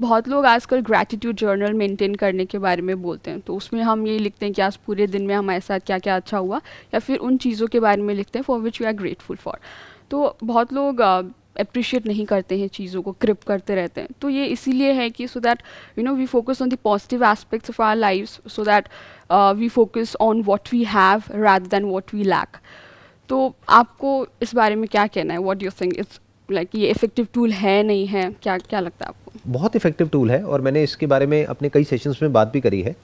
बहुत लोग आजकल ग्रैटिट्यूड जर्नल मेंटेन करने के बारे में बोलते हैं, तो उसमें हम ये लिखते हैं कि आज पूरे दिन में हमारे साथ क्या क्या अच्छा हुआ, या फिर उन चीज़ों के बारे में लिखते हैं for which we are grateful for. तो बहुत लोग अप्रिशिएट नहीं करते हैं चीज़ों को, क्रिप करते रहते हैं। तो ये इसीलिए है कि so that we focus on the positive aspects of our lives, so that we focus on what we have rather than what we lack. तो आपको इस बारे में क्या कहना है? What do you think it's like, ये इफेक्टिव टूल है नहीं है, क्या क्या लगता है आपको? बहुत इफेक्टिव टूल है और मैंने इसके बारे में अपने कई सेशंस में बात भी करी है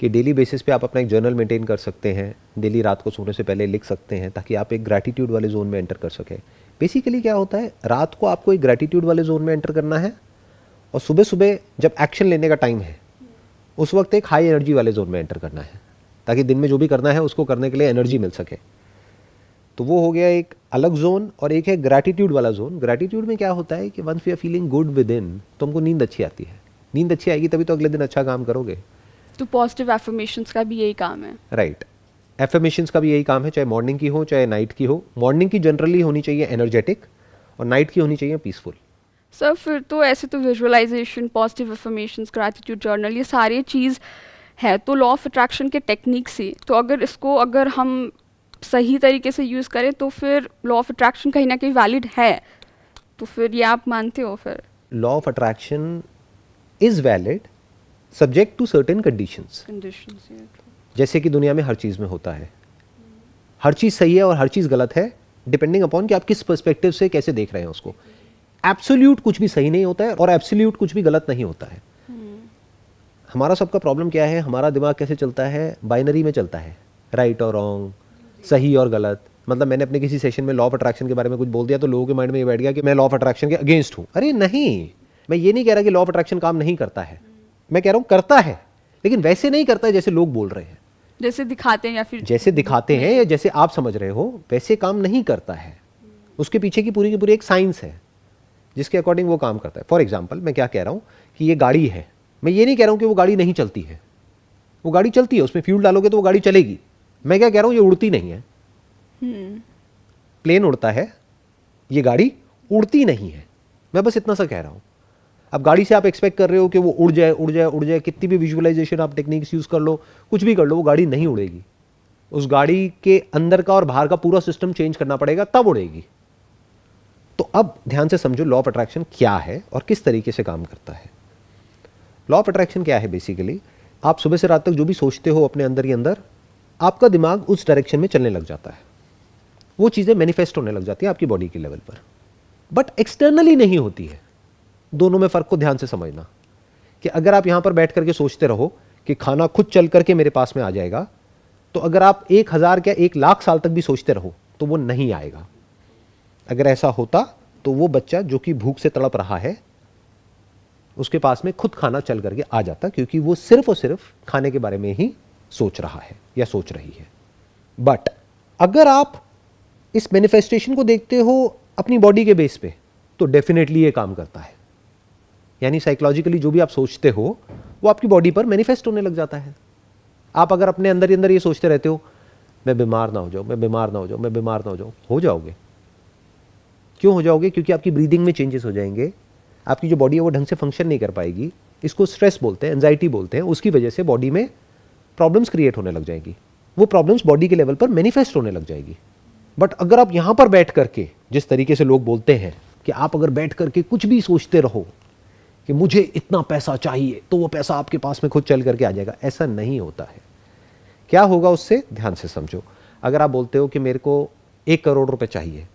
कि डेली बेसिस पे आप अपना एक जर्नल मेंटेन कर सकते हैं, डेली रात को सोने से पहले लिख सकते हैं ताकि आप एक ग्रैटिट्यूड वाले जोन में एंटर कर सकें। बेसिकली क्या होता है, रात को आपको एक ग्रैटिट्यूड वाले जोन में एंटर करना है और सुबह सुबह जब एक्शन लेने का टाइम है उस वक्त एक हाई एनर्जी वाले जोन में एंटर करना है ताकि दिन में जो भी करना है उसको करने के लिए एनर्जी मिल सके। तो वो हो गया एक अलग जोन। और एक है ग्रैटिट्यूड वाला जोन। ग्रैटिट्यूड में क्या होता है कि once we are feeling good within तो हमको नींद अच्छी आती है। नींद अच्छी आएगी तभी तो अगले दिन अच्छा काम करोगे। तो पॉजिटिव एफर्मेशंस का भी यही काम है। राइट, एफर्मेशंस का भी यही काम है, चाहे मॉर्निंग की हो चाहे नाइट की हो। मॉर्निंग की जनरली होनी चाहिए एनर्जेटिक और नाइट की होनी चाहिए पीसफुल। सर फिर तो ऐसे तो visualisation, positive affirmations, gratitude journal, ये सारी चीज़ है तो लॉ ऑफ अट्रैक्शन के टेक्निक से, तो अगर हम सही तरीके से यूज़ करें तो फिर लॉ ऑफ अट्रैक्शन कहीं ना कहीं वैलिड है। तो फिर ये आप मानते हो? फिर law of attraction is valid subject to certain conditions. Conditions, जैसे कि दुनिया में हर चीज़ में होता है, हर चीज़ सही है और हर चीज़ गलत है डिपेंडिंग अपॉन कि आप किस पर्सपेक्टिव से कैसे देख रहे हैं उसको। एब्सोल्यूट कुछ भी सही नहीं होता है और एब्सोल्यूट कुछ भी गलत नहीं होता है। हमारा सबका प्रॉब्लम क्या है, हमारा दिमाग कैसे चलता है, बाइनरी में चलता है, राइट और रॉन्ग, सही और गलत। मतलब मैंने अपने किसी सेशन में लॉ ऑफ अट्रैक्शन के बारे में कुछ बोल दिया तो लोगों के माइंड में ये बैठ गया कि मैं लॉ ऑफ अट्रैक्शन के अगेंस्ट हूं। अरे नहीं, मैं ये नहीं कह रहा कि लॉ ऑफ अट्रैक्शन काम नहीं करता है, मैं कह रहा हूं करता है लेकिन वैसे नहीं करता है जैसे लोग बोल रहे हैं, जैसे दिखाते हैं, या फिर जैसे दिखाते हैं या जैसे आप समझ रहे हो वैसे काम नहीं करता है। उसके पीछे की पूरी एक साइंस है जिसके अकॉर्डिंग वो काम करता है। फॉर एग्जाम्पल मैं क्या कह रहा हूँ कि ये गाड़ी है, मैं ये नहीं कह रहा हूँ कि वो गाड़ी नहीं चलती है, वो गाड़ी चलती है, उसमें फ्यूल डालोगे तो वो गाड़ी चलेगी। मैं क्या कह रहा हूँ, ये उड़ती नहीं है। प्लेन उड़ता है, ये गाड़ी उड़ती नहीं है। मैं बस इतना सा कह रहा हूँ। अब गाड़ी से आप एक्सपेक्ट कर रहे हो कि वो उड़ जाए उड़ जाए उड़ जाए, कितनी भी विजुअलाइजेशन आप टेक्निक्स यूज कर लो, कुछ भी कर लो, वो गाड़ी नहीं उड़ेगी। उस गाड़ी के अंदर का और बाहर का पूरा सिस्टम चेंज करना पड़ेगा तब उड़ेगी। तो अब ध्यान से समझो लॉ ऑफ अट्रैक्शन क्या है और किस तरीके से काम करता है। लॉ ऑफ अट्रैक्शन क्या है, बेसिकली आप सुबह से रात तक जो भी सोचते हो अपने अंदर ही अंदर, आपका दिमाग उस डायरेक्शन में चलने लग जाता है, वो चीज़ें मैनिफेस्ट होने लग जाती है आपकी बॉडी के लेवल पर, बट एक्सटर्नली नहीं होती है। दोनों में फ़र्क को ध्यान से समझना कि अगर आप यहां पर बैठ करके सोचते रहो कि खाना खुद चल करके मेरे पास में आ जाएगा, तो अगर आप 1000 या 1,00,000 साल तक भी सोचते रहो तो वो नहीं आएगा। अगर ऐसा होता तो वो बच्चा जो कि भूख से तड़प रहा है उसके पास में खुद खाना चल करके आ जाता, क्योंकि वो सिर्फ और सिर्फ खाने के बारे में ही सोच रहा है या सोच रही है। बट अगर आप इस मैनिफेस्टेशन को देखते हो अपनी बॉडी के बेस पे तो डेफिनेटली ये काम करता है। यानी साइकोलॉजिकली जो भी आप सोचते हो वो आपकी बॉडी पर मैनिफेस्ट होने लग जाता है। आप अगर अपने अंदर ही अंदर ये सोचते रहते हो मैं बीमार ना हो जाऊं, मैं बीमार ना हो जाऊं, मैं बीमार ना हो जाओगे। क्यों हो जाओगे? क्योंकि आपकी ब्रीदिंग में चेंजेस हो जाएंगे, आपकी जो बॉडी है वो ढंग से फंक्शन नहीं कर पाएगी। इसको स्ट्रेस बोलते हैं, एंजाइटी बोलते हैं। उसकी वजह से बॉडी में प्रॉब्लम्स क्रिएट होने लग जाएगी, वो प्रॉब्लम्स बॉडी के लेवल पर मैनिफेस्ट होने लग जाएगी। बट अगर आप यहां पर बैठ करके, जिस तरीके से लोग बोलते हैं कि आप अगर बैठ करके कुछ भी सोचते रहो कि मुझे इतना पैसा चाहिए, तो वो पैसा आपके पास में खुद चल करके आ जाएगा, ऐसा नहीं होता है। क्या होगा उससे, ध्यान से समझो। अगर आप बोलते हो कि मेरे को 1 करोड़ रुपए चाहिए,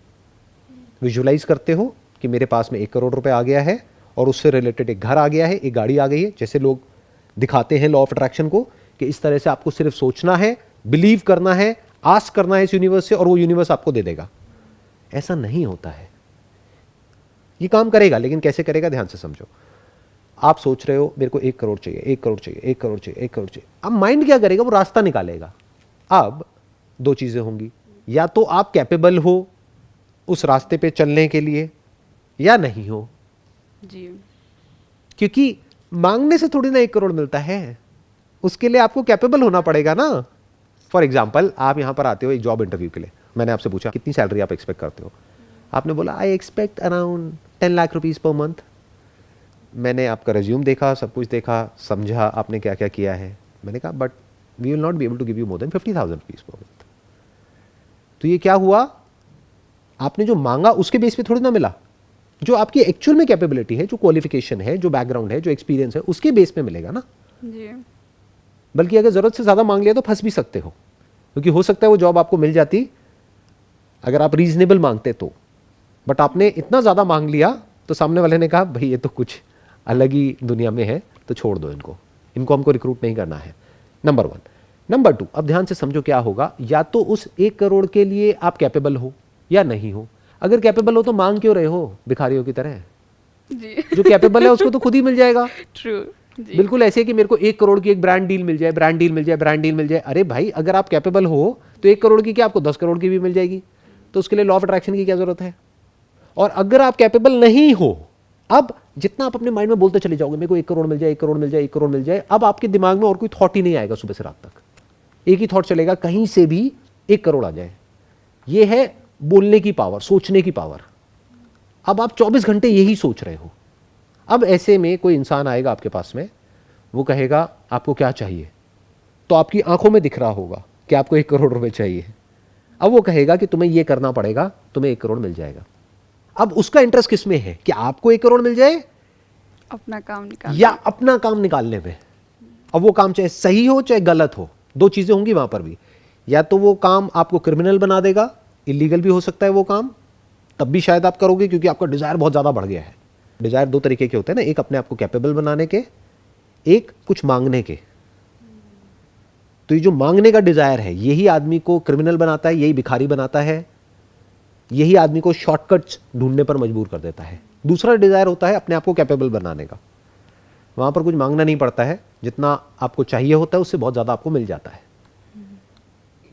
विजुअलाइज करते हो कि मेरे पास में 1 करोड़ रुपए आ गया है और उससे रिलेटेड एक घर आ गया है, एक गाड़ी आ गई है, जैसे लोग दिखाते हैं लॉ ऑफ अट्रैक्शन को कि इस तरह से आपको सिर्फ सोचना है, बिलीव करना है, आस्क करना है इस यूनिवर्स से और वो यूनिवर्स आपको दे देगा। ऐसा नहीं होता है। ये काम करेगा लेकिन कैसे करेगा, ध्यान से समझो। आप सोच रहे हो मेरे को 1 करोड़ चाहिए, 1 करोड़ चाहिए, 1 करोड़ चाहिए, 1 करोड़ चाहिए। अब माइंड क्या करेगा, वो रास्ता निकालेगा। अब 2 चीजें होंगी, या तो आप कैपेबल हो उस रास्ते पे चलने के लिए या नहीं हो जी। क्योंकि मांगने से थोड़ी ना 1 करोड़ मिलता है, उसके लिए आपको कैपेबल होना पड़ेगा ना। फॉर एग्जाम्पल आप यहां पर आते हो एक जॉब इंटरव्यू के लिए, मैंने आपसे पूछा कितनी सैलरी आप एक्सपेक्ट करते हो, आपने बोला I expect around 10 lakh rupees per month. मैंने आपका रिज्यूम देखा, सब कुछ देखा, समझा आपने क्या क्या किया है। मैंने कहा but we will not be able to give you more than 50,000 rupees per month. तो ये क्या हुआ, आपने जो मांगा उसके बेस पे थोड़ी ना मिला, जो आपकी एक्चुअल में कैपेबिलिटी है, जो क्वालिफिकेशन है, जो बैकग्राउंड है, जो एक्सपीरियंस है, उसके बेस पे मिलेगा ना। जी। बल्कि अगर ज़रूरत से ज़्यादा मांग लिया तो फंस भी सकते हो, क्योंकि हो सकता है वो जॉब आपको मिल जाती अगर आप रीजनेबल मांगते तो, बट आपने इतना ज़्यादा मांग लिया तो सामने वाले ने कहा भाई ये तो कुछ अलग ही दुनिया में है, तो छोड़ दो इनको, इनको हमको रिक्रूट नहीं करना है। नंबर 1। नंबर 2, अब ध्यान से समझो क्या होगा, या तो उस 1 करोड़ के लिए आप कैपेबल हो या नहीं हो। अगर कैपेबल हो तो मांग क्यों रहे हो भिखारियों की तरह? जी। जो कैपेबल है उसको तो खुद ही मिल जाएगा। ट्रू। जी। बिल्कुल ऐसे कि मेरे को 1 करोड़ की एक ब्रांड डील मिल जाए, ब्रांड डील मिल जाए, ब्रांड डील मिल जाए। अरे भाई अगर आप कैपेबल हो तो 1 करोड़ की क्या आपको 10 करोड़ की भी मिल जाएगी, तो उसके लिए लॉ ऑफ अट्रैक्शन की क्या जरूरत है? और अगर आप कैपेबल नहीं हो, अब जितना आप अपने माइंड में बोलते चले जाओगे मेरे को 1 करोड़ मिल जाए, 1 करोड़ मिल जाए, 1 करोड़ मिल जाए, अब आपके दिमाग में और कोई थॉट ही नहीं आएगा सुबह से रात तक। एक ही थॉट चलेगा, कहीं से भी 1 करोड़ आ जाए। यह है बोलने की पावर, सोचने की पावर। अब आप 24 घंटे यही सोच रहे हो। अब ऐसे में कोई इंसान आएगा आपके पास में, वो कहेगा आपको क्या चाहिए, तो आपकी आंखों में दिख रहा होगा कि आपको 1 करोड़ रुपए चाहिए। अब वो कहेगा कि तुम्हें ये करना पड़ेगा, तुम्हें 1 करोड़ मिल जाएगा। अब उसका इंटरेस्ट किस में है कि आपको 1 करोड़ मिल जाए अपना काम निकाल या अपना काम निकालने में। अब वो काम चाहे सही हो चाहे गलत हो, 2 चीजें होंगी वहां पर भी। या तो वो काम आपको क्रिमिनल बना देगा, इलीगल भी हो सकता है वो काम, तब भी शायद आप करोगे क्योंकि आपका डिजायर बहुत ज्यादा बढ़ गया है। डिजायर 2 तरीके के होते हैं ना, एक अपने आप को कैपेबल बनाने के, एक कुछ मांगने के। तो ये जो मांगने का डिजायर है यही आदमी को क्रिमिनल बनाता है, यही भिखारी बनाता है, यही आदमी को शॉर्टकट्स ढूंढने पर मजबूर कर देता है। दूसरा डिजायर होता है अपने आप को कैपेबल बनाने का, वहां पर कुछ मांगना नहीं पड़ता है, जितना आपको चाहिए होता है उससे बहुत ज्यादा आपको मिल जाता है।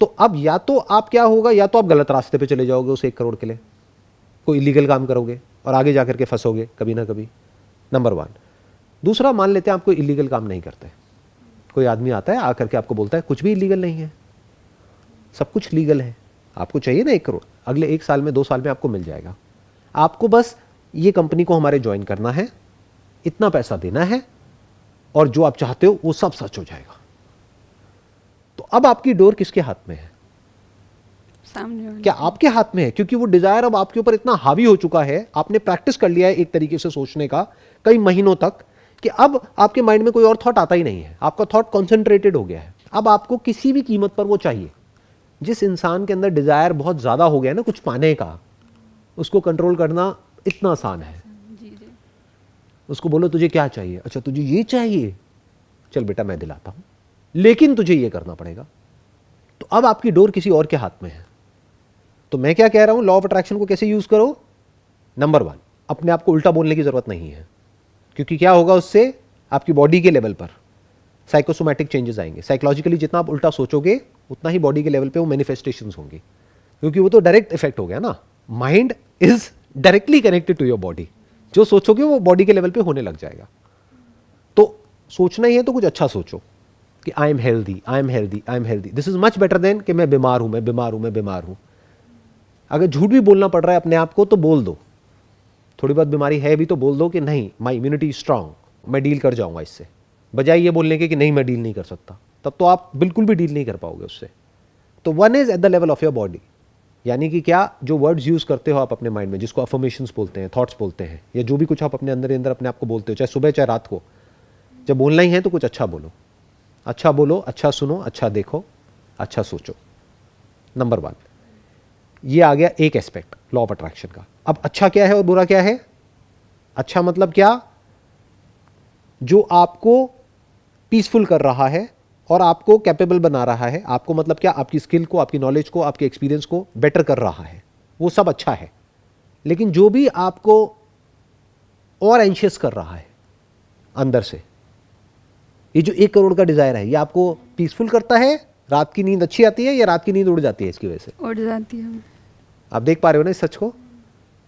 तो अब या तो आप क्या होगा, या तो आप गलत रास्ते पे चले जाओगे उस 1 करोड़ के लिए, कोई इलीगल काम करोगे और आगे जाकर के फंसोगे कभी ना कभी। नंबर 1। दूसरा, मान लेते हैं आप कोई इलीगल काम नहीं करते, कोई आदमी आता है आकर के आपको बोलता है कुछ भी इलीगल नहीं है, सब कुछ लीगल है, आपको चाहिए ना 1 करोड़, अगले 1 साल में 2 साल में आपको मिल जाएगा, आपको बस ये कंपनी को हमारे ज्वाइन करना है, इतना पैसा देना है और जो आप चाहते हो वो सब सच हो जाएगा। तो अब आपकी डोर किसके हाथ में है? सामने वाले। क्या आपके हाथ में है? क्योंकि वो डिजायर अब आपके ऊपर इतना हावी हो चुका है, आपने प्रैक्टिस कर लिया है एक तरीके से सोचने का कई महीनों तक, कि अब आपके माइंड में कोई और थॉट आता ही नहीं है, आपका थॉट कॉन्सेंट्रेटेड हो गया है। अब आपको किसी भी कीमत पर वो चाहिए। जिस इंसान के अंदर डिजायर बहुत ज्यादा हो गया ना कुछ पाने का, उसको कंट्रोल करना इतना आसान है। जी जी। उसको बोलो तुझे क्या चाहिए, अच्छा तुझे ये चाहिए, चल बेटा मैं दिलाता हूं, लेकिन तुझे ये करना पड़ेगा। तो अब आपकी डोर किसी और के हाथ में है। तो मैं क्या कह रहा हूं, लॉ ऑफ अट्रैक्शन को कैसे यूज करो? नंबर 1, अपने आप को उल्टा बोलने की जरूरत नहीं है, क्योंकि क्या होगा उससे, आपकी बॉडी के लेवल पर साइकोसोमैटिक चेंजेस आएंगे। साइकोलॉजिकली जितना आप उल्टा सोचोगे उतना ही बॉडी के लेवल पे वो मैनिफेस्टेशंस होंगे, क्योंकि वो तो डायरेक्ट इफेक्ट हो गया ना। Mind is directly connected to your body, जो सोचोगे वो बॉडी के लेवल पे होने लग जाएगा। तो सोचना ही है तो कुछ अच्छा सोचो कि I am healthy, I am healthy, I am healthy. This is much better than कि मैं बीमार हूं, मैं बीमार हूं, मैं बीमार हूं। अगर झूठ भी बोलना पड़ रहा है अपने आप को तो बोल दो, थोड़ी बहुत बीमारी है भी तो बोल दो कि नहीं, माई इम्यूनिटी स्ट्रांग, मैं डील कर जाऊंगा इससे, बजाय ये बोलने के कि नहीं मैं डील नहीं कर सकता। तब तो आप बिल्कुल भी डील नहीं कर पाओगे उससे। तो 1 is at the level of your body, यानी कि क्या, जो वर्ड्स यूज करते हो आप अपने माइंड में, जिसको अफर्मेशंस बोलते हैं, थॉट्स बोलते हैं, या जो भी कुछ आप अपने अंदर अपने आप को बोलते हो, चाहे सुबह चाहे रात को, जब बोलना ही है तो कुछ अच्छा बोलो, अच्छा बोलो, अच्छा सुनो, अच्छा देखो, अच्छा सोचो। नंबर 1, ये आ गया एक एस्पेक्ट लॉ ऑफ अट्रैक्शन का। अब अच्छा क्या है और बुरा क्या है? अच्छा मतलब क्या? जो आपको पीसफुल कर रहा है और आपको कैपेबल बना रहा है। आपको मतलब क्या? आपकी स्किल को, आपकी नॉलेज को, आपके एक्सपीरियंस को बेटर कर रहा है, वो सब अच्छा है। लेकिन जो भी आपको और एंशियस कर रहा है अंदर से, ये जो 1 करोड़ का डिजायर है, ये आपको पीसफुल करता है, रात की नींद अच्छी आती है या रात की नींद उड़ जाती है इसकी वजह से? उड़ जाती है। आप देख पा रहे हो ना इस सच को?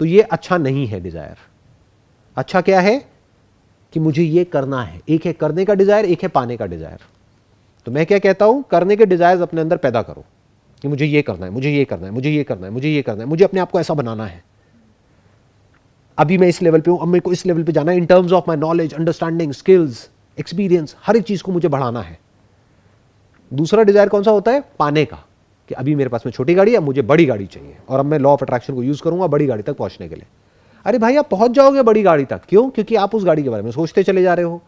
तो ये अच्छा नहीं है डिजायर। अच्छा क्या है कि मुझे ये करना है। एक है करने का डिजायर, एक है पाने का डिजायर। तो मैं क्या कहता हूं, करने के डिजायर्स अपने अंदर पैदा करो कि मुझे ये करना है, मुझे ये करना है, मुझे ये करना है, मुझे ये करना है, मुझे अपने आप को ऐसा बनाना है। अभी मैं इस लेवल पे हूं, अब मेरे को इस लेवल पे जाना है in terms of my knowledge, understanding, skills, experience, हर एक चीज को मुझे बढ़ाना है। दूसरा डिजायर कौन सा होता है? पाने का, कि अभी मेरे पास में छोटी गाड़ी है, मुझे बड़ी गाड़ी चाहिए और अब मैं लॉ ऑफ अट्रैक्शन को यूज करूंगा बड़ी गाड़ी तक पहुंचने के लिए। अरे भाई आप पहुंच जाओगे बड़ी गाड़ी तक, क्यों? क्योंकि आप उस गाड़ी के बारे में सोचते चले जा रहे हो।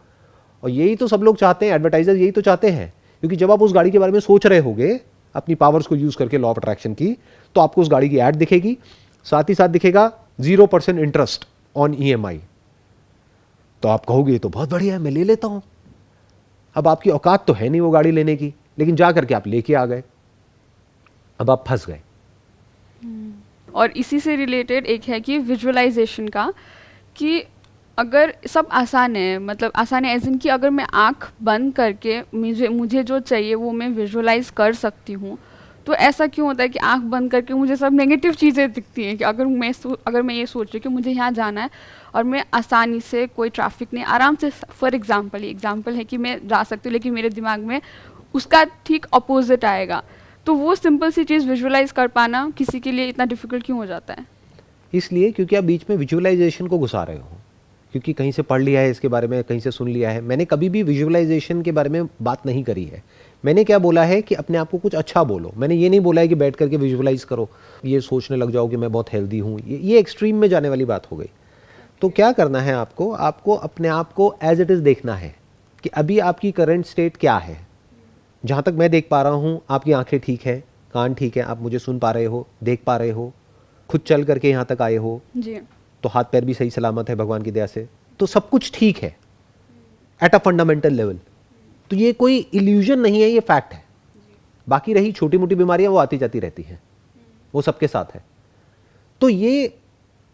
और यही तो सब लोग चाहते हैं, एडवर्टाइजर यही तो चाहते हैं, क्योंकि जब आप उस गाड़ी के बारे में सोच रहे होगे अपनी पावर्स को यूज करके लॉ ऑफ अट्रैक्शन की, तो आपको उस गाड़ी की एड दिखेगी, साथ ही साथ दिखेगा 0% इंटरेस्ट ऑन EMI। तो आप कहोगे ये तो बहुत बढ़िया है, मैं ले लेता हूं। अब आपकी औकात तो है नहीं वो गाड़ी लेने की, लेकिन जा करके आप लेके आ गए, अब आप फंस गए। और इसी से रिलेटेड एक है कि विजुअलाइजेशन का, कि अगर सब आसान है, मतलब आसान है एज इन कि अगर मैं आँख बंद करके मुझे जो चाहिए वो मैं विजुअलाइज कर सकती हूँ, तो ऐसा क्यों होता है कि आँख बंद करके मुझे सब नेगेटिव चीज़ें दिखती हैं? कि अगर मैं ये सोच रही हूँ कि मुझे यहाँ जाना है और मैं आसानी से, कोई ट्रैफिक नहीं, आराम से, फॉर एग्जाम्पल है कि मैं जा सकती हूँ, लेकिन मेरे दिमाग में उसका ठीक अपोजिट आएगा, तो वो सिंपल सी चीज़ विजुअलाइज कर पाना किसी के लिए इतना डिफिकल्ट क्यों हो जाता है? इसलिए क्योंकि आप बीच में विजुअलाइजेशन को घुसा रहे हो, क्योंकि कहीं से पढ़ लिया है इसके बारे में, कहीं से सुन लिया है। मैंने कभी भी विजुअलाइजेशन के बारे में बात नहीं करी है। मैंने क्या बोला है कि अपने आप को कुछ अच्छा बोलो। मैंने ये नहीं बोला है कि बैठ करके विजुअलाइज करो, ये सोचने लग जाओ कि मैं बहुत हेल्दी हूँ, ये एक्सट्रीम में जाने वाली बात हो गई। तो क्या करना है आपको? आपको अपने आप को एज इट इज़ देखना है कि अभी आपकी करंट स्टेट क्या है। जहाँ तक मैं देख पा रहा हूँ, आपकी आंखें ठीक है, कान ठीक है, आप मुझे सुन पा रहे हो, देख पा रहे हो, खुद चल करके यहाँ तक आए हो, जी। तो हाथ पैर भी सही सलामत है भगवान की दया से, तो सब कुछ ठीक है एट अ फंडामेंटल लेवल। तो ये कोई इल्यूजन नहीं है, ये फैक्ट है। बाकी रही छोटी मोटी बीमारियां, वो आती जाती रहती हैं, वो सबके साथ है। तो ये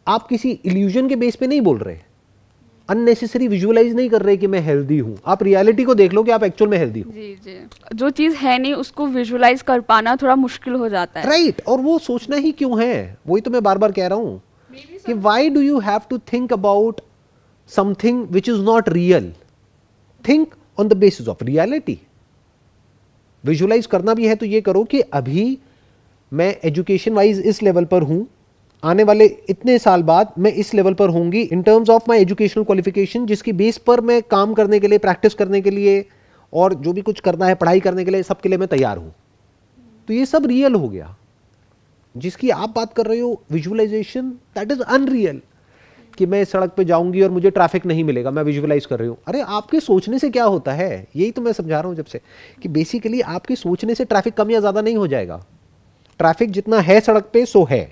आप किसी इल्यूजन के बेस पे नहीं बोल रहे, अननेसेसरी विजुअलाइज नहीं कर रहे कि मैं हेल्दी हूं। आप रियलिटी को देख लो कि आप एक्चुअल में हेल्दी हो। जी जी, जो चीज़ है नहीं उसको विजुअलाइज कर पाना थोड़ा मुश्किल हो जाता है। राइट। और वो सोचना ही क्यों है? वही तो मैं बार बार कह रहा हूं कि why do you have to think about something which is not real? Think on the basis of reality. Visualise करना भी है तो ये करो कि अभी मैं एजुकेशन वाइज इस लेवल पर हूं, आने वाले इतने साल बाद मैं इस लेवल पर होंगी इन terms of my educational qualification, जिसकी बेस पर मैं काम करने के लिए, प्रैक्टिस करने के लिए और जो भी कुछ करना है पढ़ाई करने के लिए, सबके लिए मैं तैयार हूं। तो ये सब रियल हो गया। जिसकी आप बात कर रहे हो विजुअलाइजेशन, दैट इज अनरियल। कि मैं सड़क पे जाऊंगी और मुझे ट्रैफिक नहीं मिलेगा, मैं विजुअलाइज कर रही हूं। अरे आपके सोचने से क्या होता है? यही तो मैं समझा रहा हूं जब से, कि बेसिकली आपके सोचने से ट्रैफिक कम या ज्यादा नहीं हो जाएगा। ट्रैफिक जितना है सड़क पे सो है।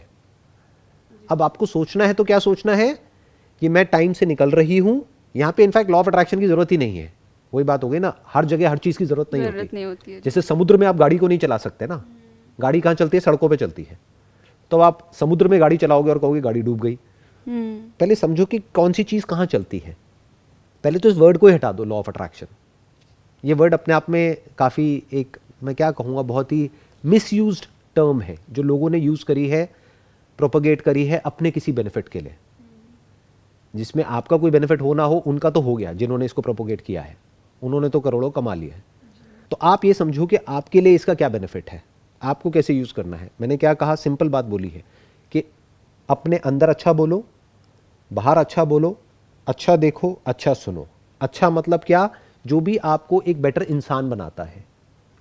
अब आपको सोचना है तो क्या सोचना है कि मैं टाइम से निकल रही हूं। यहां पे इनफैक्ट लॉ ऑफ अट्रैक्शन की जरूरत ही नहीं है। वही बात हो गई ना, हर जगह हर चीज की जरूरत नहीं होती है। जैसे समुद्र में आप गाड़ी को नहीं चला सकते ना, गाड़ी कहां चलती है? सड़कों पे चलती है। तो आप समुद्र में गाड़ी चलाओगे और कहोगे गाड़ी डूब गई। पहले समझो कि कौन सी चीज कहां चलती है। पहले तो इस वर्ड को ही हटा दो, लॉ ऑफ अट्रैक्शन। ये वर्ड अपने आप में काफी एक, मैं क्या कहूंगा, बहुत ही मिसयूज्ड टर्म है, जो लोगों ने यूज करी है, प्रोपगेट करी है अपने किसी बेनिफिट के लिए। जिसमें आपका कोई बेनिफिट हो ना हो, उनका तो हो गया, जिन्होंने इसको प्रोपगेट किया है उन्होंने तो करोड़ों कमा लिया है। तो आप ये समझो कि आपके लिए इसका क्या बेनिफिट है, आपको कैसे यूज करना है। मैंने क्या कहा, सिंपल बात बोली है कि अपने अंदर अच्छा बोलो, बाहर अच्छा बोलो, अच्छा देखो, अच्छा सुनो। अच्छा मतलब क्या? जो भी आपको एक बेटर इंसान बनाता है।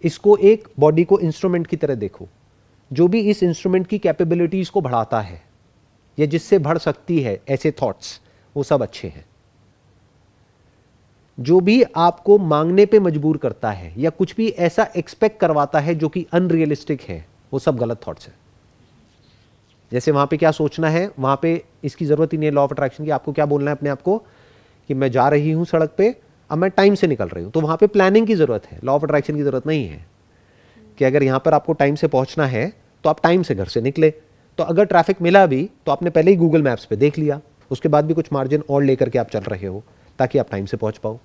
इसको एक बॉडी को इंस्ट्रूमेंट की तरह देखो। जो भी इस इंस्ट्रूमेंट की कैपेबिलिटीज को बढ़ाता है या जिससे बढ़ सकती है, ऐसे थॉट्स, वो सब अच्छे हैं। जो भी आपको मांगने पे मजबूर करता है या कुछ भी ऐसा एक्सपेक्ट करवाता है जो कि अनरियलिस्टिक है, वो सब गलत थॉट्स है। जैसे वहां पे क्या सोचना है, वहां पे इसकी जरूरत ही नहीं है लॉ ऑफ अट्रैक्शन की। आपको क्या बोलना है अपने आप को कि मैं जा रही हूं सड़क पे, अब मैं टाइम से निकल रही हूं। तो वहां पे प्लानिंग की जरूरत है, लॉ ऑफ अट्रैक्शन की जरूरत नहीं है। कि अगर यहां पर आपको टाइम से पहुंचना है तो आप टाइम से घर से निकले। तो अगर ट्रैफिक मिला भी तो आपने पहले ही गूगल मैप्स पे देख लिया, उसके बाद भी कुछ मार्जिन और लेकर के आप चल रहे हो ताकि आप टाइम से पहुंच पाओ।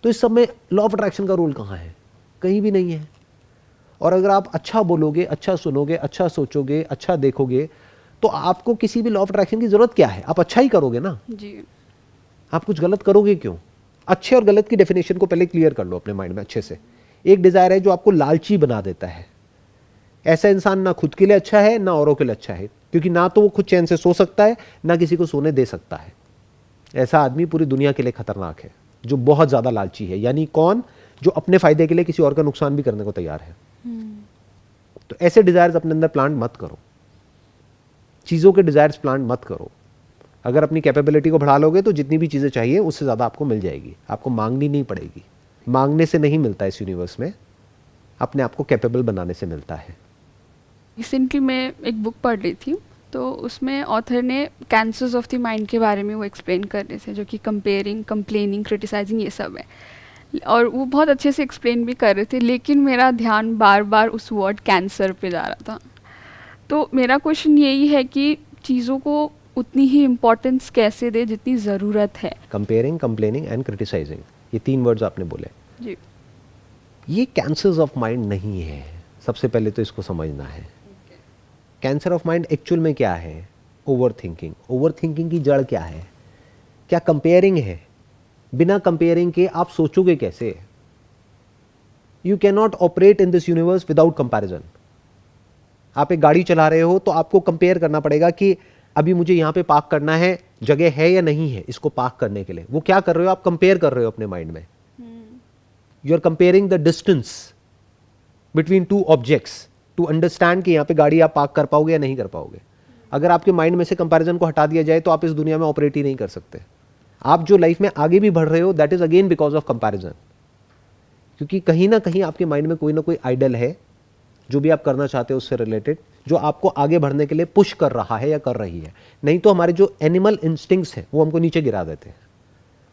तो इस सब में लॉ ऑफ अट्रैक्शन का रोल कहां है? कहीं भी नहीं है। और अगर आप अच्छा बोलोगे, अच्छा सुनोगे, अच्छा सोचोगे, अच्छा देखोगे, तो आपको किसी भी लॉ ऑफ अट्रैक्शन की जरूरत क्या है? आप अच्छा ही करोगे ना जी। आप कुछ गलत करोगे क्यों? अच्छे और गलत की डेफिनेशन को पहले क्लियर कर लो अपने माइंड में अच्छे से। एक डिजायर है जो आपको लालची बना देता है। ऐसा इंसान ना खुद के लिए अच्छा है ना औरों के लिए अच्छा है, क्योंकि ना तो वो खुद चैन से सो सकता है ना किसी को सोने दे सकता है। ऐसा आदमी पूरी दुनिया के लिए खतरनाक है, जो बहुत ज़्यादा लालची है। यानी कौन? जो अपने फायदे के लिए किसी और का नुकसान भी करने को तैयार है। तो ऐसे डिजायर्स अपने अंदर प्लांट मत करो, चीज़ों के डिजायर्स प्लांट मत करो। अगर अपनी कैपेबिलिटी को बढ़ा लोगे तो जितनी भी चीज़ें चाहिए उससे ज़्यादा आपको मिल जाएगी, आपको मांगनी नहीं पड़ेगी। मांगने से नहीं मिलता इस यूनिवर्स में, अपने आप को कैपेबल बनाने से मिलता है। रिसेंटली मैं एक बुक पढ़ रही थी, तो उसमें ऑथर ने कैंसर्स ऑफ द माइंड के बारे में वो एक्सप्लेन कर रहे थे, जो कि कंपेयरिंग, कंप्लेनिंग, क्रिटिसाइजिंग, ये सब है। और वो बहुत अच्छे से एक्सप्लेन भी कर रहे थे, लेकिन मेरा ध्यान बार बार उस वर्ड कैंसर पे जा रहा था। तो मेरा क्वेश्चन यही है कि चीज़ों को उतनी ही इम्पोर्टेंस कैसे दे जितनी ज़रूरत है। कंपेयरिंग, कंप्लेनिंग एंड क्रिटिसाइजिंग, ये 3 वर्ड्स आपने बोले। जी। ये कैंसर्स ऑफ माइंड नहीं है, सबसे पहले तो इसको समझना है। कैंसर ऑफ माइंड एक्चुअल में क्या है? Over thinking. ओवर थिंकिंग की जड़ क्या है? क्या कंपेयरिंग है? बिना कंपेयरिंग के आप सोचोगे कैसे? You can not operate in this universe without comparison. आप एक गाड़ी चला रहे हो तो आपको कंपेयर करना पड़ेगा कि अभी मुझे यहाँ पे पार्क करना है, जगह है या नहीं है इसको पार्क करने के लिए। वो क्या कर रहे हो? आप कंपेयर कर रहे हो अपने माइंड में। You are comparing the distance between 2 objects to understand कि यहाँ पे गाड़ी आप पार्क कर पाओगे या नहीं कर पाओगे। अगर आपके माइंड में से कंपैरिजन को हटा दिया जाए तो आप इस दुनिया में ऑपरेट ही नहीं कर सकते। आप जो लाइफ में आगे भी बढ़ रहे हो, that is again because of comparison. क्योंकि कहीं ना कहीं आपके माइंड में कोई ना कोई आइडल है, जो भी आप करना चाहते हो उससे रिलेटेड, जो आपको आगे बढ़ने के लिए पुश कर रहा है या कर रही है। नहीं तो हमारे जो एनिमल इंस्टिंक्ट्स हैं वो हमको नीचे गिरा देते हैं।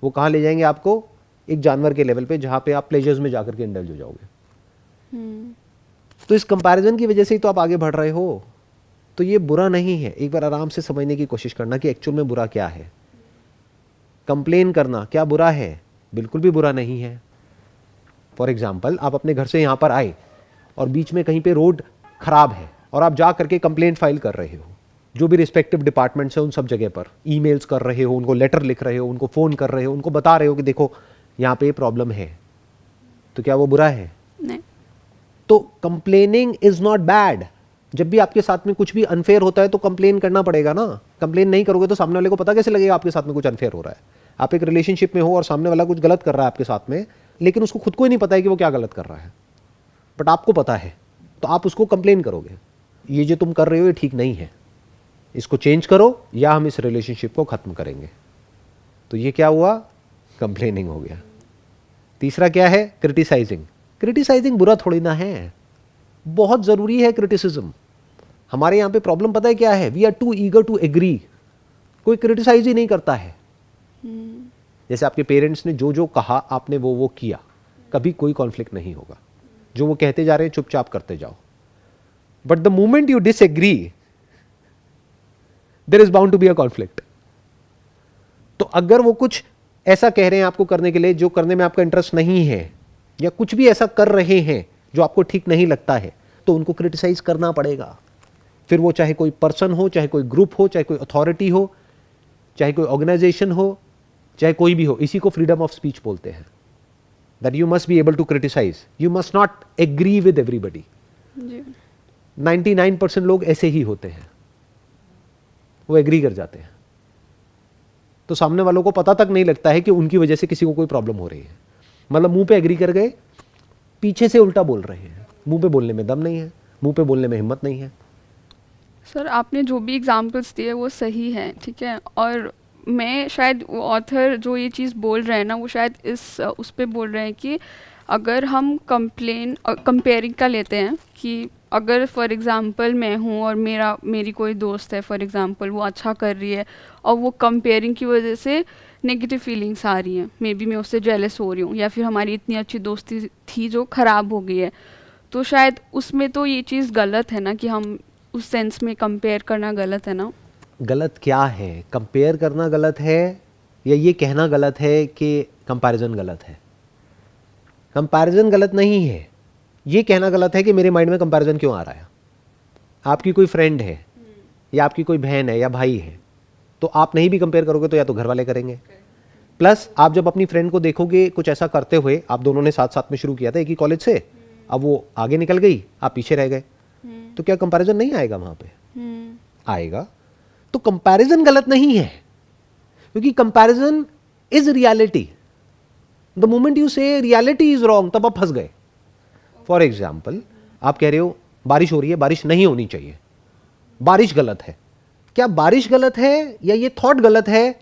वो कहाँ ले जाएंगे आपको? एक जानवर के लेवल पे, जहाँ पे आप प्लेजर्स में जाकर के इंडल्ज हो जाओगे। तो इस कंपैरिजन की वजह से ही तो आप आगे बढ़ रहे हो। तो ये बुरा नहीं है। एक बार आराम से समझने की कोशिश करना कि एक्चुअल में बुरा क्या है। कंप्लेन करना क्या बुरा है? बिल्कुल भी बुरा नहीं है। फॉर एग्जाम्पल, आप अपने घर से यहाँ पर आए और बीच में कहीं पे रोड खराब है और आप जा करके कंप्लेंट फाइल कर रहे हो, जो भी रिस्पेक्टिव डिपार्टमेंट्स हैं उन सब जगह पर ईमेल्स कर रहे हो, उनको लेटर लिख रहे हो, उनको फ़ोन कर रहे हो, उनको बता रहे हो कि देखो यहाँ पे प्रॉब्लम है। तो क्या वो बुरा है? नहीं। तो कंप्लेनिंग इज नॉट बैड। जब भी आपके साथ में कुछ भी अनफेयर होता है तो कंप्लेन करना पड़ेगा ना। कंप्लेन नहीं करोगे तो सामने वाले को पता कैसे लगेगा आपके साथ में कुछ अनफेयर हो रहा है? आप एक रिलेशनशिप में हो और सामने वाला कुछ गलत कर रहा है आपके साथ में, लेकिन उसको खुद को ही नहीं पता है कि वो क्या गलत कर रहा है, बट आपको पता है, तो आप उसको कंप्लेन करोगे, ये जो तुम कर रहे हो ये ठीक नहीं है, इसको चेंज करो या हम इस रिलेशनशिप को खत्म करेंगे। तो ये क्या हुआ? कंप्लेनिंग हो गया। तीसरा क्या है? क्रिटिसाइजिंग। क्रिटिसाइजिंग बुरा थोड़ी ना है, बहुत जरूरी है क्रिटिसिज्म। हमारे यहाँ पे प्रॉब्लम पता है क्या है? We are too eager to agree. कोई क्रिटिसाइज ही नहीं करता है। जैसे आपके पेरेंट्स ने जो जो कहा आपने वो किया, कभी कोई कॉन्फ्लिक्ट नहीं होगा। जो वो कहते जा रहे हैं चुपचाप करते जाओ। But the moment you disagree, there is bound to be a conflict. तो अगर वो कुछ ऐसा कह रहे हैं आपको करने के लिए जो करने में आपका इंटरेस्ट नहीं है, या कुछ भी ऐसा कर रहे हैं जो आपको ठीक नहीं लगता है, तो उनको क्रिटिसाइज करना पड़ेगा। फिर वो चाहे कोई पर्सन हो, चाहे कोई ग्रुप हो, चाहे कोई अथॉरिटी हो, चाहे कोई ऑर्गेनाइजेशन हो, चाहे कोई भी हो। इसी को फ्रीडम ऑफ स्पीच बोलते हैं। That you must be able to criticise, you must not agree with everybody. 99% लोग ऐसे ही होते हैं, वो एग्री कर जाते हैं, तो सामने वालों को पता तक नहीं लगता है कि उनकी वजह से किसी को कोई प्रॉब्लम हो रही है। मतलब मुंह पे एग्री कर गए, पीछे से उल्टा बोल रहे हैं। मुंह पे बोलने में दम नहीं है, मुंह पे बोलने में हिम्मत नहीं है। सर, आपने जो भी एग्जांपल्स दिए वो सही हैं, ठीक है। और मैं शायद वो ऑथर जो ये चीज़ बोल रहे हैं ना, वो शायद उस पे बोल रहे हैं कि अगर हम कंपेयरिंग का लेते हैं कि अगर फॉर एग्ज़ाम्पल मैं हूँ और मेरी कोई दोस्त है फॉर एग्ज़ाम्पल, वो अच्छा कर रही है और वो कंपेयरिंग की वजह से नेगेटिव फीलिंग्स आ रही हैं, मे बी मैं उससे जेलस हो रही हूँ, या फिर हमारी इतनी अच्छी दोस्ती थी जो ख़राब हो गई है, तो शायद उसमें तो ये चीज़ गलत है ना, कि हम उस सेंस में कंपेयर करना गलत है ना। गलत क्या है? कंपेयर करना गलत है या ये कहना गलत है कि कंपैरिजन गलत है? कंपैरिजन गलत नहीं है, ये कहना गलत है कि मेरे माइंड में कंपैरिजन क्यों आ रहा है। आपकी कोई फ्रेंड है या आपकी कोई बहन है या भाई है, तो आप नहीं भी कंपेयर करोगे तो या तो घर वाले करेंगे, प्लस आप जब अपनी फ्रेंड को देखोगे कुछ ऐसा करते हुए, आप दोनों ने साथ साथ में शुरू किया था एक ही कॉलेज से, अब वो आगे निकल गई, आप पीछे रह गए, तो क्या कंपैरिजन नहीं आएगा वहां पे? आएगा। तो कंपैरिजन गलत नहीं है, क्योंकि comparison is reality. The moment you से रियलिटी इज रॉन्ग, तब आप फंस गए. फॉर एग्जाम्पल, आप कह रहे हो बारिश हो रही है, बारिश नहीं होनी चाहिए, बारिश गलत है. क्या बारिश गलत है या ये थॉट गलत है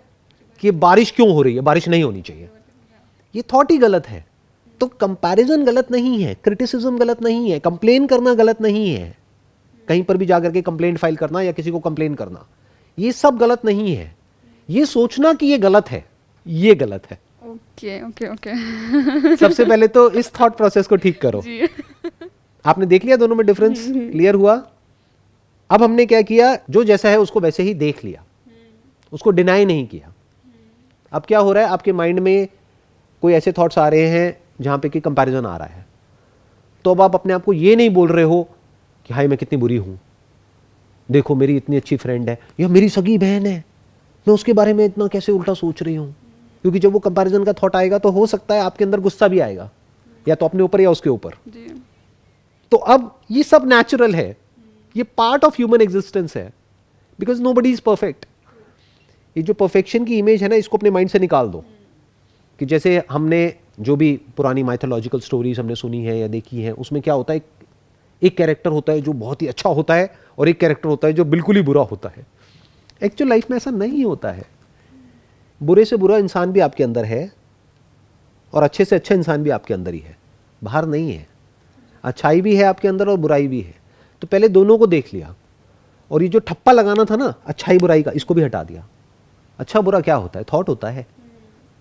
कि बारिश क्यों हो रही है, बारिश नहीं होनी चाहिए? ये थॉट ही गलत है. तो कंपैरिजन गलत नहीं है, क्रिटिसिज्म गलत नहीं है, कंप्लेन करना गलत नहीं है, कहीं पर भी जाकर के कंप्लेंट फाइल करना या किसी को कंप्लेन करना, ये सब गलत नहीं है. ये सोचना कि ये गलत है, ये गलत है. Okay okay okay. सबसे पहले तो इस थॉट प्रोसेस को ठीक करो. जी. आपने देख लिया दोनों में डिफरेंस, क्लियर हुआ? अब हमने क्या किया, जो जैसा है उसको वैसे ही देख लिया, उसको डिनाई नहीं किया. अब क्या हो रहा है, आपके माइंड में कोई ऐसे थॉट्स आ रहे हैं जहां पे कि कंपैरिजन आ रहा है, तो अब आप अपने आप को ये नहीं बोल रहे हो कि हाय मैं कितनी बुरी हूं, देखो मेरी इतनी अच्छी फ्रेंड है या मेरी सगी बहन है, मैं उसके बारे में इतना कैसे उल्टा सोच रही हूं. क्योंकि जब वो कंपैरिजन का थॉट आएगा तो हो सकता है आपके अंदर गुस्सा भी आएगा, या तो अपने ऊपर या उसके ऊपर. जी. तो अब ये सब नेचुरल है, ये पार्ट ऑफ ह्यूमन एग्जिस्टेंस है, बिकॉज नोबडी इज परफेक्ट. ये जो परफेक्शन की इमेज है ना, इसको अपने माइंड से निकाल दो. कि जैसे हमने जो भी पुरानी माइथोलॉजिकल स्टोरीज हमने सुनी है या देखी है, उसमें क्या होता है, एक कैरेक्टर होता है जो बहुत ही अच्छा होता है और एक कैरेक्टर होता है जो बिल्कुल ही बुरा होता है. एक्चुअल लाइफ में ऐसा नहीं होता है. बुरे से बुरा इंसान भी आपके अंदर है और अच्छे से अच्छा इंसान भी आपके अंदर ही है, बाहर नहीं है. अच्छाई भी है आपके अंदर और बुराई भी है. तो पहले दोनों को देख लिया, और ये जो ठप्पा लगाना था ना अच्छाई बुराई का, इसको भी हटा दिया. अच्छा बुरा क्या होता है, थॉट होता है.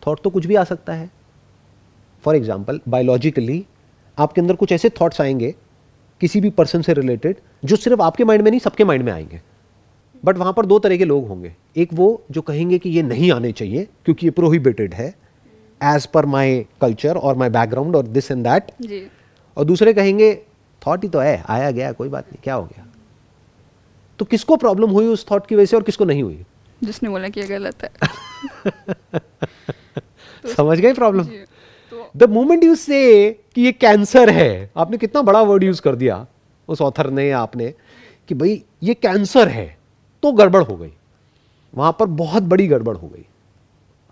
थॉट तो कुछ भी आ सकता है. फॉर एग्जाम्पल, बायोलॉजिकली आपके अंदर कुछ ऐसे थॉट्स आएंगे किसी भी पर्सन से रिलेटेड, जो सिर्फ आपके माइंड में नहीं सबके माइंड में आएंगे. बट वहां पर दो तरह के लोग होंगे. एक वो जो कहेंगे कि ये नहीं आने चाहिए क्योंकि ये प्रोहिबिटेड है एज पर माई कल्चर और माई बैकग्राउंड और दिस एंड दैट. जी. और दूसरे कहेंगे थॉट ही तो है, आया गया, कोई बात नहीं, क्या हो गया. तो किसको प्रॉब्लम हुई उस थॉट की वजह से और किसको नहीं हुई? जिसने बोला कि ये गलत है. समझ गए प्रॉब्लम? जी. तो द मोमेंट यू से कि ये कैंसर है, आपने कितना बड़ा वर्ड यूज कर दिया उस ऑथर ने या आपने, कि भाई ये कैंसर है, तो गड़बड़ हो गई, वहां पर बहुत बड़ी गड़बड़ हो गई.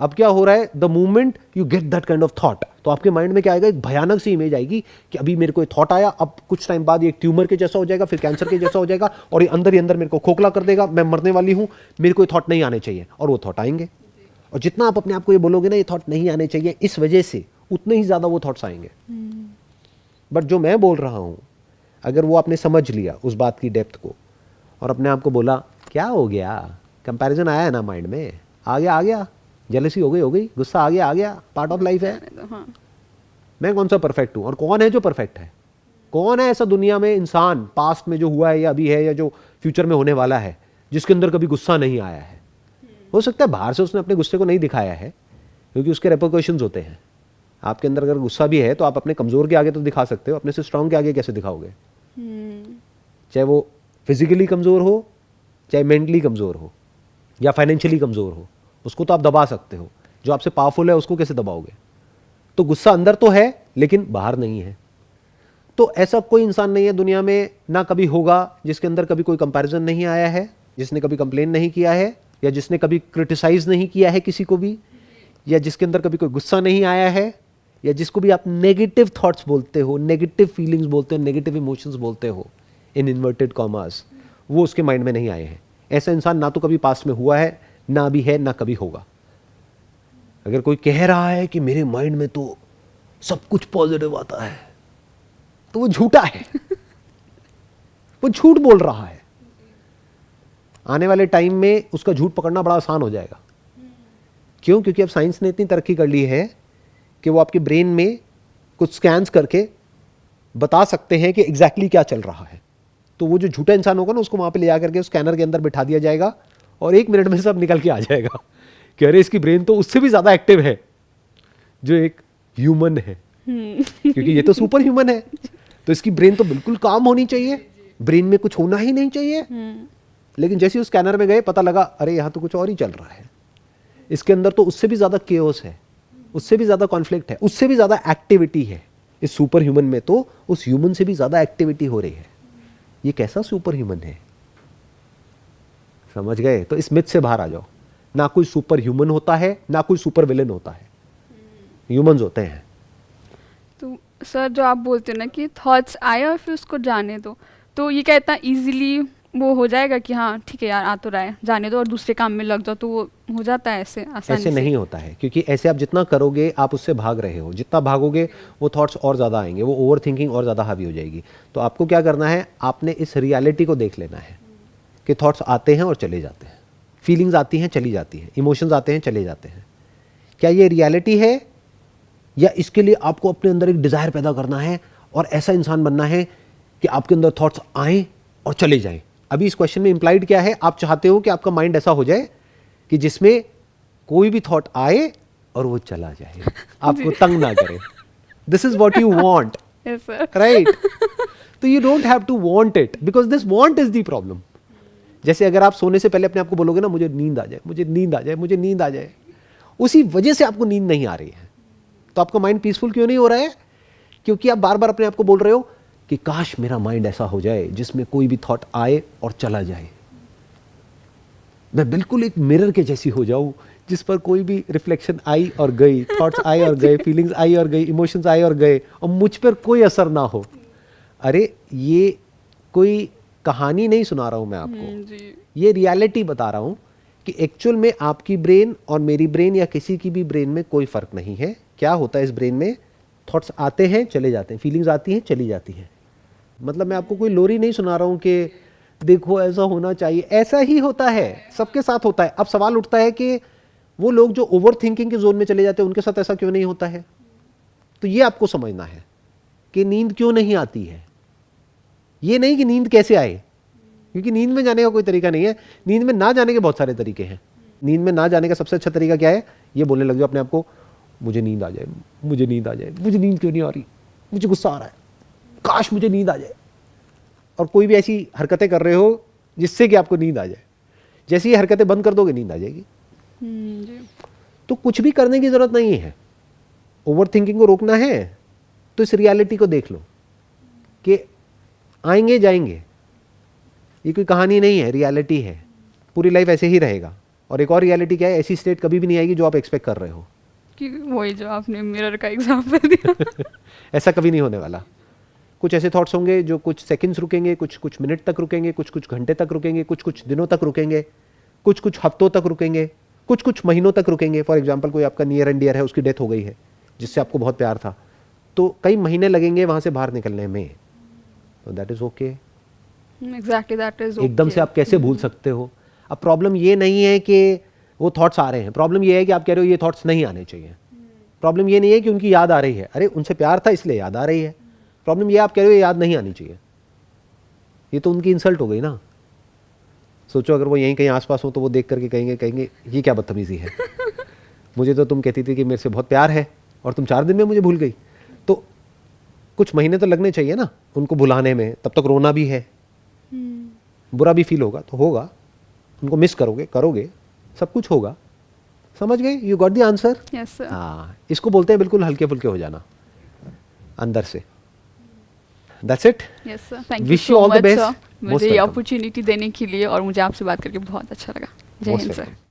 अब क्या हो रहा है, the moment you get that kind of thought, तो आपके माइंड में क्या आएगा, एक भयानक सी इमेज आएगी कि अभी मेरे को ये थॉट आया, अब कुछ टाइम बाद ये ट्यूमर के जैसा हो जाएगा, फिर कैंसर के जैसा हो जाएगा, और ये अंदर ही अंदर मेरे को खोखला कर देगा, मैं मरने वाली हूं, मेरे को ये थॉट नहीं आने चाहिए. और वो थॉट आएंगे, और जितना आप अपने आप को ये बोलोगे ना ये थॉट नहीं आने चाहिए इस वजह से, उतने ही ज्यादा वो थॉट्स आएंगे. बट जो मैं बोल रहा हूं, अगर वो आपने समझ लिया उस बात की डेप्थ को, और अपने आप को बोला क्या हो गया, कंपैरिजन आया है ना माइंड में, आ गया, जेलसी हो गई, गुस्सा आ गया, पार्ट ऑफ लाइफ है. हाँ. मैं कौन सा परफेक्ट हूं, और कौन है जो परफेक्ट है? कौन है ऐसा दुनिया में इंसान, पास्ट में जो हुआ है या अभी है या जो फ्यूचर में होने वाला है, जिसके अंदर कभी गुस्सा नहीं आया है? हो सकता है बाहर से उसने अपने गुस्से को नहीं दिखाया है, क्योंकि उसके रेपरकशंस होते हैं. आपके अंदर अगर गुस्सा भी है तो आप अपने कमजोर के आगे तो दिखा सकते हो, अपने से स्ट्रांग के आगे कैसे दिखाओगे? चाहे वो फिजिकली कमजोर हो, चाहे मेंटली कमजोर हो, या फाइनेंशियली कमजोर हो, उसको तो आप दबा सकते हो. जो आपसे पावरफुल है उसको कैसे दबाओगे? तो गुस्सा अंदर तो है लेकिन बाहर नहीं है. तो ऐसा कोई इंसान नहीं है दुनिया में, ना कभी होगा, जिसके अंदर कभी कोई कंपैरिजन नहीं आया है, जिसने कभी कंप्लेन नहीं किया है, या जिसने कभी क्रिटिसाइज नहीं किया है किसी को भी, या जिसके अंदर कभी कोई गुस्सा नहीं आया है, या जिसको भी आप नेगेटिव थॉट्स बोलते हो, नेगेटिव फीलिंग्स बोलते हो, नेगेटिव इमोशंस बोलते हो इन इन्वर्टेड कॉमास, वो उसके माइंड में नहीं आए हैं. ऐसा इंसान ना तो कभी पास्ट में हुआ है, ना अभी है, ना कभी होगा. अगर कोई कह रहा है कि मेरे माइंड में तो सब कुछ पॉजिटिव आता है, तो वो झूठा है. वो झूठ बोल रहा है. आने वाले टाइम में उसका झूठ पकड़ना बड़ा आसान हो जाएगा. क्यों? क्योंकि अब साइंस ने इतनी तरक्की कर ली है कि वो आपके ब्रेन में कुछ स्कैन्स करके बता सकते हैं कि एग्जैक्टली क्या चल रहा है. तो वो जो झूठा इंसान होगा ना, उसको वहां पे ले आकर के स्कैनर के अंदर बिठा दिया जाएगा, और 1 मिनट में सब निकल के आ जाएगा कि अरे इसकी ब्रेन तो उससे भी ज्यादा एक्टिव है जो एक ह्यूमन है. क्योंकि ये तो सुपर ह्यूमन है, तो इसकी ब्रेन तो बिल्कुल काम होनी चाहिए, ब्रेन में कुछ होना ही नहीं चाहिए. लेकिन जैसे उस स्कैनर में गए, पता लगा अरे यहाँ तो कुछ और ही चल रहा है. इसके अंदर तो उससे भी ज्यादा केओस है, उससे भी ज्यादा कॉन्फ्लिक्ट है, उससे भी ज्यादा एक्टिविटी है. इस सुपर ह्यूमन में तो उस ह्यूमन से भी ज्यादा एक्टिविटी हो रही है. ये कैसा सुपर ह्यूमन है? समझ गए? तो इस मिथ से बाहर आ जाओ. ना कोई सुपर ह्यूमन होता है, ना कोई सुपर विलन होता है, ह्यूमंस होते हैं। तो सर जो आप बोलते हो ना कि थॉट्स आए और फिर उसको जाने दो, तो ये क्या इतना इजीली वो हो जाएगा कि हाँ ठीक है यार आ तो रहा है जाने दो और दूसरे काम में लग जाओ, तो वो हो जाता है ऐसे आसानी ऐसे से? नहीं होता है, क्योंकि ऐसे आप जितना करोगे आप उससे भाग रहे हो, जितना भागोगे वो थॉट्स और ज़्यादा आएंगे, वो ओवर थिंकिंग और ज़्यादा हावी हो जाएगी। तो आपको क्या करना है, आपने इस रियलिटी को देख लेना है कि थॉट्स आते हैं और चले जाते हैं, फीलिंग्स आती हैं चली जाती हैं, इमोशंस आते हैं चले जाते हैं। क्या ये रियलिटी है, या इसके लिए आपको अपने अंदर एक डिज़ायर पैदा करना है और ऐसा इंसान बनना है कि आपके अंदर थॉट्स आएँ और चले जाएं? अभी इस क्वेश्चन में इंप्लाइड क्या है, आप चाहते हो कि आपका माइंड ऐसा हो जाए कि जिसमें कोई भी थॉट आए और वो चला जाए, आपको तंग ना करे। This is what you want, yes sir. Right? तो you don't have to want it, because this want is the problem. जैसे अगर आप सोने से पहले अपने आप को बोलोगे ना, मुझे नींद आ जाए, मुझे नींद आ जाए, मुझे नींद आ जाए, उसी वजह से आपको नींद नहीं आ रही है। तो आपका माइंड पीसफुल क्यों नहीं हो रहा है? क्योंकि आप बार बार अपने आप को बोल रहे हो कि काश मेरा माइंड ऐसा हो जाए जिसमें कोई भी थॉट आए और चला जाए, मैं बिल्कुल एक मिरर के जैसी हो जाऊं जिस पर कोई भी रिफ्लेक्शन आई और गई, थॉट्स आए और गए, फीलिंग्स आई और गई, इमोशंस आए और गए, और मुझ पर कोई असर ना हो। अरे ये कोई कहानी नहीं सुना रहा हूं मैं आपको, जी। ये रियलिटी बता रहा हूं कि एक्चुअल में आपकी ब्रेन और मेरी ब्रेन या किसी की भी ब्रेन में कोई फर्क नहीं है। क्या होता है इस ब्रेन में, थॉट्स आते हैं चले जाते हैं, फीलिंग्स आती हैं चली जाती हैं। मतलब मैं आपको कोई लोरी नहीं सुना रहा हूं कि देखो ऐसा होना चाहिए, ऐसा ही होता है, सबके साथ होता है। अब सवाल उठता है कि वो लोग जो ओवर थिंकिंग के जोन में चले जाते हैं उनके साथ ऐसा क्यों नहीं होता है? तो ये आपको समझना है कि नींद क्यों नहीं आती है। ये नहीं कि नींद कैसे आए, क्योंकि नींद में जाने का कोई तरीका नहीं है, नींद में ना जाने के बहुत सारे तरीके हैं। नींद में ना जाने का सबसे अच्छा तरीका क्या है, ये बोलने लग जाओ अपने आप को, मुझे नींद आ जाए, मुझे नींद आ जाए, मुझे नींद क्यों नहीं आ रही, मुझे गुस्सा आ रहा है, काश मुझे नींद आ जाए। और कोई भी ऐसी हरकतें कर रहे हो जिससे कि आपको नींद आ जाए, जैसे ये हरकतें बंद कर दोगे नींद आ जाएगी। जी। तो कुछ भी करने की जरूरत नहीं है। ओवर थिंकिंग को रोकना है तो इस रियलिटी को देख लो कि आएंगे जाएंगे, ये कोई कहानी नहीं है, रियलिटी है। पूरी लाइफ ऐसे ही रहेगा। और एक और रियलिटी क्या है, ऐसी स्टेट कभी भी नहीं आएगी जो आप एक्सपेक्ट कर रहे हो। कि वही जो आपने मिरर का एग्जांपल दिया। ऐसा कभी नहीं होने वाला। कुछ ऐसे थॉट्स होंगे जो कुछ सेकंड्स रुकेंगे, कुछ कुछ मिनट तक रुकेंगे, कुछ कुछ घंटे तक रुकेंगे, कुछ कुछ दिनों तक रुकेंगे, कुछ कुछ हफ्तों तक रुकेंगे, कुछ कुछ महीनों तक रुकेंगे। फॉर एग्जांपल कोई आपका नियर एंड डियर है, उसकी डेथ हो गई है जिससे आपको बहुत प्यार था, तो कई महीने लगेंगे वहां से बाहर निकलने में। तो that is okay. Exactly, that is एकदम से आप कैसे भूल सकते हो? अब प्रॉब्लम ये नहीं है कि वो थॉट्स आ रहे हैं, प्रॉब्लम ये है कि आप कह रहे हो ये थॉट्स नहीं आने चाहिए। प्रॉब्लम ये नहीं है कि उनकी याद आ रही है, अरे उनसे प्यार था इसलिए याद आ रही है। प्रॉब्लम ये आप कह रहे हो ये याद नहीं आनी चाहिए, ये तो उनकी इंसल्ट हो गई ना। सोचो अगर वो यहीं कहीं आसपास हो तो वो देख करके कहेंगे ये क्या बदतमीजी है, मुझे तो तुम कहती थी कि मेरे से बहुत प्यार है और तुम 4 दिन में मुझे भूल गई। तो कुछ महीने तो लगने चाहिए ना उनको भुलाने में, तब तक रोना भी है, बुरा भी फील होगा तो होगा, उनको मिस करोगे, करोगे, सब कुछ होगा। समझ गए? You got the answer? Yes sir. हाँ, इसको बोलते हैं बिल्कुल हल्के फुल्के हो जाना अंदर से। That's it. Yes sir, thank you Wish you so all the much best. Sir, Most मुझे ये welcome. अपॉर्चुनिटी देने के लिए, और मुझे आपसे बात करके बहुत अच्छा लगा। जय Most हिंद सर। welcome.